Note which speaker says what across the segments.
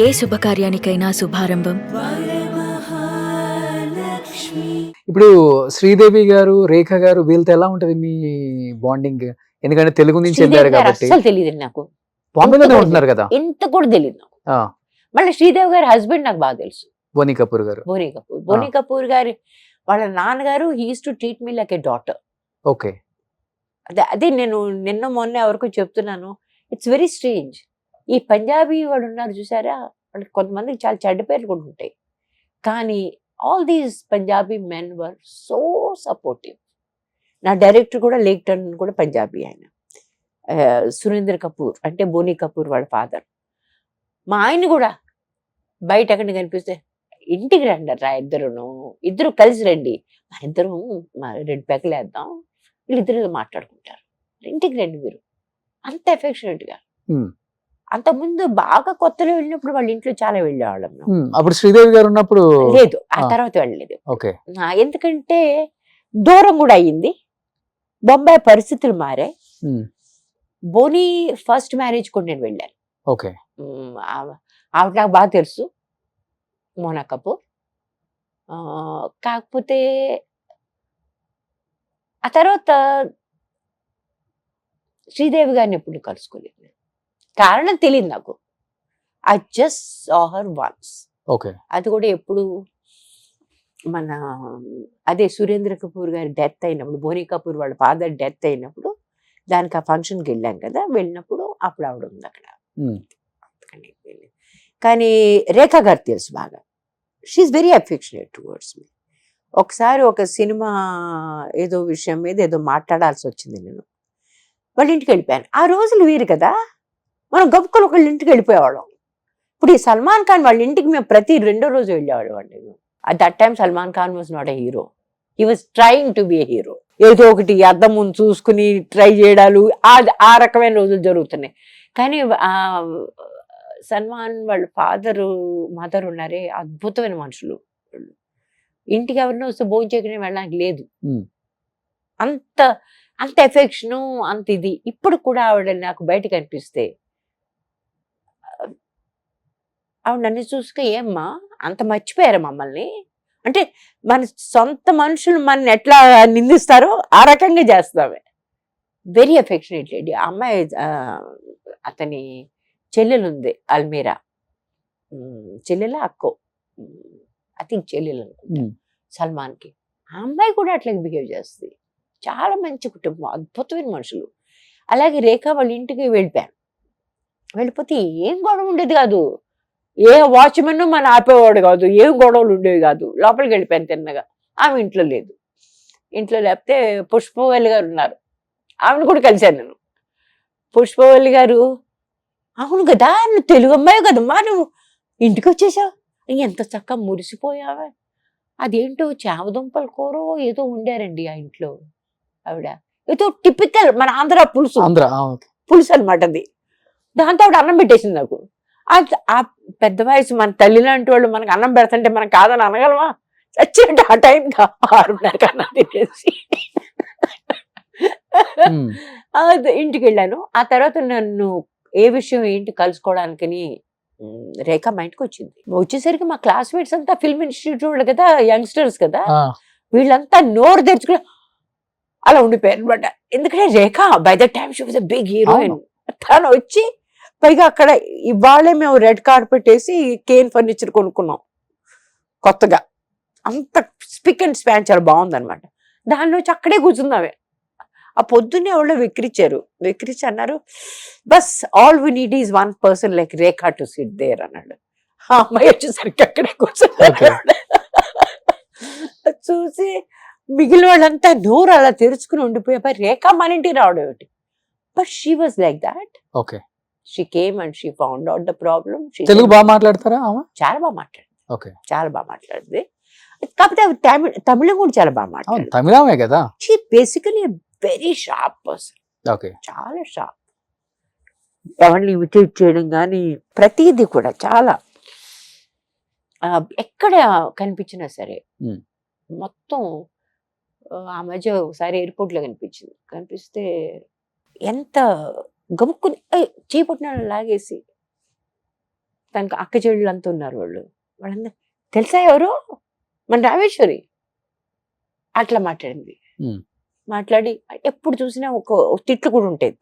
Speaker 1: ఏ శుభకార్యానికైనా శుభారంభం.
Speaker 2: ఇప్పుడు శ్రీదేవి గారు, రేఖ గారు వీళ్ళతో ఎలా ఉంటది మీ బాండింగ్? ఎందుకంటే తెలుగు నుంచి
Speaker 3: శ్రీదేవి
Speaker 2: వెళ్ళారు
Speaker 3: గారు
Speaker 2: కాబట్టి.
Speaker 3: అస్సలు తెలియదు నాకు,
Speaker 2: బాంబేలోనే ఉంటున్నారు కదా.
Speaker 3: ఎంత కూడా తెలియదు నాకు.
Speaker 2: ఆ,
Speaker 3: మళ్ళీ శ్రీదేవి గారి హస్బెండ్ నాకు బాగా తెలుసు,
Speaker 2: బోనీ కపూర్ గారు.
Speaker 3: బోనీ కపూర్ గారి వాళ్ళ నాన్నగారు he used to treat me like a daughter.
Speaker 2: Okay.
Speaker 3: అదే నేను నిన్న మొన్న ఎవరికో చెప్తున్నాను, ఇట్స్ వెరీ స్ట్రేంజ్. ఈ పంజాబీ వాడు ఉన్నారు చూసారా, వాళ్ళకి కొంతమందికి చాలా చెడ్డ పేర్లు కూడా ఉంటాయి, కానీ all these Punjabi men were so supportive. నా డైరెక్టర్ కూడా లేక్ టర్న్ కూడా పంజాబీ ఆయన, సురేంద్ర కపూర్ అంటే బోనీ కపూర్ వాళ్ళ ఫాదర్. మా ఆయన కూడా బయట ఎక్కడ కనిపిస్తే ఇంటికి రండి రా, ఇద్దరు కలిసి రండి, మా ఇద్దరం మా 2 పెక్కలు వేద్దాం, వీళ్ళిద్దరు మాట్లాడుకుంటారు, ఇంటికి రండి మీరు, అంత ఎఫెక్షనేట్గా. అంతకుముందు బాగా కొత్తలో వెళ్ళినప్పుడు వాళ్ళ ఇంట్లో చాలా వెళ్ళేవాళ్ళం మేము.
Speaker 2: అప్పుడు శ్రీదేవి గారు ఉన్నప్పుడు
Speaker 3: లేదు, ఆ తర్వాత వెళ్ళలేదు.
Speaker 2: ఓకే.
Speaker 3: ఎందుకంటే దూరం కూడా అయ్యింది, బొంబాయి పరిస్థితులు మారాయి. బోనీ ఫస్ట్ మ్యారేజ్ కూడా నేను వెళ్ళాను.
Speaker 2: ఓకే.
Speaker 3: ఆవిడ నాకు బాగా తెలుసు, మోనా కపూర్. కాకపోతే ఆ తర్వాత శ్రీదేవి గారిని ఎప్పుడు కలుసుకోలేదు, కారణం తెలియదు నాకు. I just saw her once.
Speaker 2: Okay.
Speaker 3: అది కూడా ఎప్పుడు మన అదే సురేంద్ర కపూర్ గారి డెత్ అయినప్పుడు, బోనీ కపూర్ వాళ్ళ ఫాదర్ డెత్ అయినప్పుడు దానికి ఆ ఫంక్షన్కి వెళ్ళాం కదా, వెళ్ళినప్పుడు అప్పుడు ఆవిడ ఉంది అక్కడ. కానీ రేఖ గారు తెలుసు బాగా, she is very affectionate towards me. ఒకసారి ఒక సినిమా ఏదో విషయం మీద ఏదో మాట్లాడాల్సి వచ్చింది, నేను వాళ్ళ ఇంటికి వెళ్ళిపోయాను. ఆ రోజులు వేరు కదా, మనం గబుక్కలు ఒకళ్ళ ఇంటికి వెళ్ళిపోయేవాళ్ళం. ఇప్పుడు ఈ సల్మాన్ ఖాన్ వాళ్ళ ఇంటికి మేము ప్రతి 2వ రోజు వెళ్ళేవాళ్ళం అండి. At that time Salman Khan was not a hero, he was trying to be a hero. ఏదో ఒకటి అద్దం ముందు చూసుకుని ట్రై చేయడాలు, ఆ రకమైన రోజులు జరుగుతున్నాయి. కానీ సల్మాన్ వాళ్ళ ఫాదరు మదర్ ఉన్నారే, అద్భుతమైన మనుషులు. ఇంటికి ఎవరినో వస్తే భోజనం చేయకుండా వెళ్ళడానికి లేదు, అంత అంత ఎఫెక్షను, అంత ఇది. ఇప్పుడు కూడా ఆవిడ నాకు బయట కనిపిస్తే ఆవిడ నన్ను చూసుక, ఏమ్మా అంత మర్చిపోయారా మమ్మల్ని అంటే, మన సొంత మనుషులు మన ఎట్లా నిందిస్తారో ఆ రకంగా చేస్తామే. Very affectionate lady. ఆ అమ్మాయి అతని చెల్లెలు ఉంది అల్మీరా, చెల్లెల అక్కో, ఐ థింక్ చెల్లెలు సల్మాన్కి. ఆ అమ్మాయి కూడా అట్లా బిహేవ్ చేస్తుంది. చాలా మంచి కుటుంబం, అద్భుతమైన మనుషులు. అలాగే రేఖ వాళ్ళ ఇంటికి వెళ్ళిపోయాను. వెళ్ళిపోతే ఏం గొడవ ఉండేది కాదు, ఏ వాచ్మెన్ మన ఆపేవాడు కాదు, ఏం గొడవలు ఉండేవి కాదు. లోపలికి వెళ్ళిపోయాను తిన్నగా. ఆమె ఇంట్లో లేదు. ఇంట్లో లేకపోతే పుష్పవల్లి గారు ఉన్నారు, ఆమెను కూడా కలిశాను నేను. పుష్పవల్లి గారు, అవును కదా నువ్వు తెలుగు అమ్మాయి కదమ్మా, నువ్వు ఇంటికి వచ్చేసావు, ఎంత చక్కగా మురిసిపోయావా. అదేంటో చామదుంపల కూర ఏదో ఉండారండి ఆ ఇంట్లో. ఆవిడ ఏదో టిపికల్ మన ఆంధ్ర పులుసు, పులుసు అనమాట అది. దాంతో ఆవిడ అన్నం పెట్టేసింది నాకు. ఆ పెద్ద వయసు మన తల్లి లాంటి వాళ్ళు మనకు అన్నం పెడతంటే మనం కాదని అనగలమా? చచ్చినట్టు ఆ టైం 6:30 అన్నం తినేసి ఇంటికి వెళ్ళాను. ఆ తర్వాత నన్ను ఏ విషయం ఏంటి కలుసుకోవడానికని రేఖ మా ఇంటికి వచ్చింది. వచ్చేసరికి మా క్లాస్మేట్స్ అంతా ఫిల్మ్ ఇన్స్టిట్యూట్ వాళ్ళు కదా, యంగ్స్టర్స్ కదా, వీళ్ళంతా నోరు తెరుచుకుని అలా ఉండిపోయారు అనమాట. ఎందుకంటే Rekha by the time she was a big heroine. తను వచ్చి పైగా అక్కడ ఇవాళే మేము రెడ్ కార్పెట్ వేసి కేన్ ఫర్నిచర్ కొనుక్కున్నాం కొత్తగా. అంత స్పిక్ అండ్ స్పాన్ చాలా బాగుందనమాట. దానిలో వచ్చి అక్కడే కూర్చుందామే. ఆ పొద్దున్నే వాళ్ళు వెక్కిరించి అన్నారు, బస్ all we need is 1 person like Rekha to sit there అన్నాడు. ఆ అమ్మాయి వచ్చేసరికి అక్కడే కూర్చున్నారు. చూసి మిగిలిన వాళ్ళంతా నోరు అలా తెరుచుకుని ఉండిపోయే, రేఖ మన ఇంటికి రావడం ఏమిటి. But she was like that.
Speaker 2: Okay.
Speaker 3: She came and she found out the problem.
Speaker 2: Telugu బాగా మాట్లాడతారా?
Speaker 3: చాలా బాగా మాట్లాడింది.
Speaker 2: ఓకే.
Speaker 3: చాలా బాగా మాట్లాడింది. కాకపోతే తమిళం కూడా చాలా బాగా మాట్లాడింది.
Speaker 2: తమిళమే కదా.
Speaker 3: She basically very sharp person.
Speaker 2: Okay.
Speaker 3: చాలా షార్ప్. ఎవరిని ఇమిటేట్ చేయడం కానీ ప్రతిదీ కూడా చాలా, ఎక్కడ కనిపించినా సరే మొత్తం. ఆ మధ్య ఒకసారి ఎయిర్పోర్ట్లో కనిపిస్తే ఎంత గబుక్కుని చేపట్టిన లాగేసి తనకు అక్క చెల్లెళ్ళు అంతా ఉన్నారు వాళ్ళందరూ తెలుసా ఎవరు, మన రామేశ్వరి అట్లా మాట్లాడింది.
Speaker 2: Hmm.
Speaker 3: మాట్లాడి ఎప్పుడు చూసినా ఒక తిట్లు కూడా ఉంటాయి.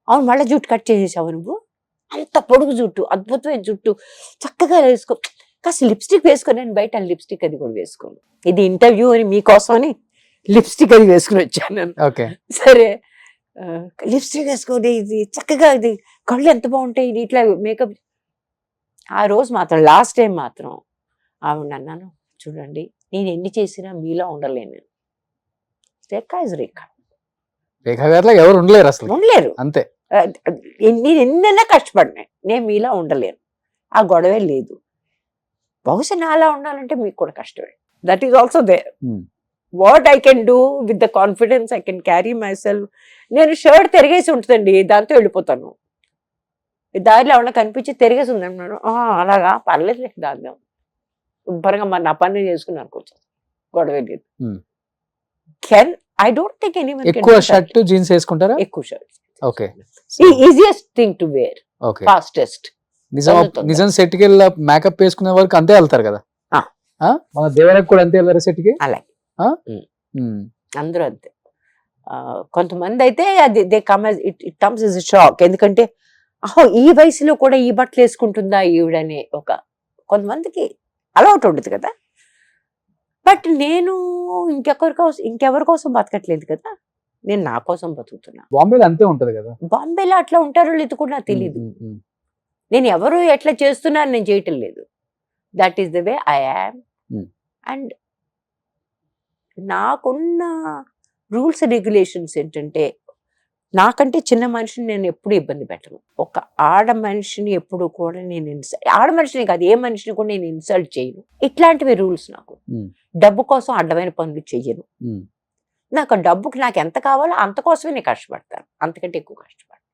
Speaker 3: అవును మళ్ళీ జుట్టు కట్ చేసేసావు నువ్వు, అంత పొడుగు జుట్టు, అద్భుతమైన జుట్టు, చక్కగా వేసుకో, కాస్త లిప్స్టిక్ వేసుకో. నేను బయట లిప్స్టిక్ అది కూడా వేసుకోను, ఇది ఇంటర్వ్యూ అని మీకోసం అని లిప్స్టిక్ అది వేసుకుని వచ్చాను నేను.
Speaker 2: ఓకే.
Speaker 3: సరే లిప్స్టిక్ వేసుకోండి, ఇది చక్కగా, ఇది కళ్ళు ఎంత బాగుంటాయి, ఇది ఇట్లా మేకప్. ఆ రోజు మాత్రం లాస్ట్ టైం మాత్రం ఆవిడ అన్నాను, చూడండి నేను ఎన్ని చేసినా మీలో ఉండలేను. రేఖ ఇస్ రేఖ,
Speaker 2: రేఖా గారిలో ఎవరు ఉండలేరు అసలు,
Speaker 3: ఉండలేరు.
Speaker 2: అంతే.
Speaker 3: నేను ఎన్నైనా కష్టపడినా నేను మీలా ఉండలేను, ఆ గొడవే లేదు. బహుశా నాలా ఉండాలంటే మీకు కూడా కష్టమే. That is also there. What I can do with the confidence I can carry myself. నేను షర్ట్ తిరిగేసి ఉంటుందండి, దాంతో వెళ్ళిపోతాను. దారిలో ఏమన్నా కనిపించి తిరిగేసి ఉంది అన్నాను, అలాగా పర్లేదు దాద్దాం, శుభ్రంగా మరి నా పని చేసుకున్నాను కూర్చో, గొడవ లేదు. Can I don't think anyone
Speaker 2: ఎక్కువ షర్ట్ జీన్స్ వేసుకుంటారా?
Speaker 3: ఎక్కువ shirt.
Speaker 2: Okay.
Speaker 3: Easiest thing to wear,
Speaker 2: okay.
Speaker 3: Fastest.
Speaker 2: నిజం సెట్ కి వెళ్ళి మేకప్ వేసుకునే వరకు అంతే వెళ్తారు కదా. మన దేవరకు కూడా అంతే వెళ్ళారు సెట్ కి.
Speaker 3: అలాగే అందరూ అంతే. కొంతమంది అయితే అది they come it comes is shock. ఎందుకంటే ఈ వయసులో కూడా ఈ బట్టలు వేసుకుంటుందా ఈవిడనే ఒక కొంతమందికి అలవాటు ఉండదు కదా. బట్ నేను ఇంకెవరి కోసం బతకట్లేదు కదా, నేను నా కోసం బతుకుతున్నా.
Speaker 2: బాంబేలో అంతే ఉంటది కదా.
Speaker 3: బాంబేలో అట్లా ఉంటారో లేదు కూడా నాకు తెలియదు. నేను ఎవరు ఎట్లా చేస్తున్నారు నేను చేయటం లేదు. That is the way I am. And నాకున్న రూల్స్ రెగ్యులేషన్స్ ఏంటంటే, నాకంటే చిన్న మనిషిని నేను ఎప్పుడు ఇబ్బంది పెట్టను. ఒక ఆడ మనిషిని ఎప్పుడు కూడా నేను ఆడ మనిషిని కాదు, ఏ మనిషిని కూడా నేను ఇన్సల్ట్ చేయను. ఇట్లాంటివి రూల్స్ నాకు. డబ్బు కోసం అడ్డమైన పనులు చెయ్యను. నాకు డబ్బుకి నాకు ఎంత కావాలో అంత కోసమే నేను కష్టపడతాను, అంతకంటే ఎక్కువ కష్టపడతాను.